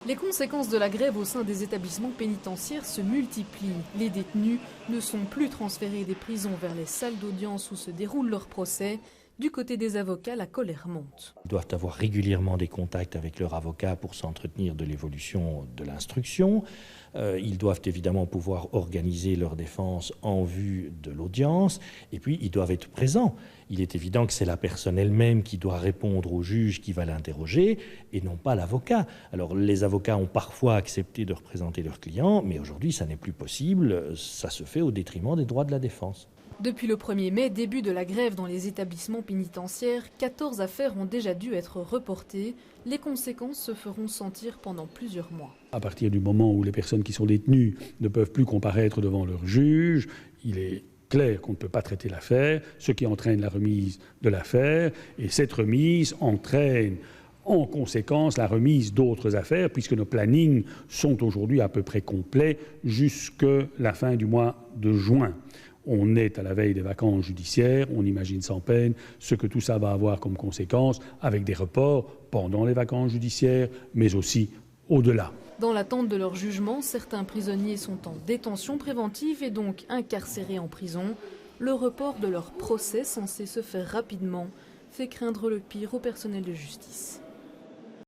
Les conséquences de la grève au sein des établissements pénitentiaires se multiplient. Les détenus ne sont plus transférés des prisons vers les salles d'audience où se déroulent leurs procès. Du côté des avocats, la colère monte. Ils doivent avoir régulièrement des contacts avec leur avocat pour s'entretenir de l'évolution de l'instruction. Ils doivent évidemment pouvoir organiser leur défense en vue de l'audience. Et puis, ils doivent être présents. Il est évident que c'est la personne elle-même qui doit répondre au juge qui va l'interroger et non pas l'avocat. Alors, les avocats ont parfois accepté de représenter leurs clients, mais aujourd'hui, ça n'est plus possible. Ça se fait au détriment des droits de la défense. Depuis le 1er mai, début de la grève dans les établissements pénitentiaires, 14 affaires ont déjà dû être reportées. Les conséquences se feront sentir pendant plusieurs mois. À partir du moment où les personnes qui sont détenues ne peuvent plus comparaître devant leur juge, il est clair qu'on ne peut pas traiter l'affaire, ce qui entraîne la remise de l'affaire, et cette remise entraîne en conséquence la remise d'autres affaires, puisque nos plannings sont aujourd'hui à peu près complets jusqu'à la fin du mois de juin. On est à la veille des vacances judiciaires, on imagine sans peine ce que tout ça va avoir comme conséquence, avec des reports pendant les vacances judiciaires, mais aussi au-delà. Dans l'attente de leur jugement, certains prisonniers sont en détention préventive et donc incarcérés en prison. Le report de leur procès, censé se faire rapidement, fait craindre le pire au personnel de justice.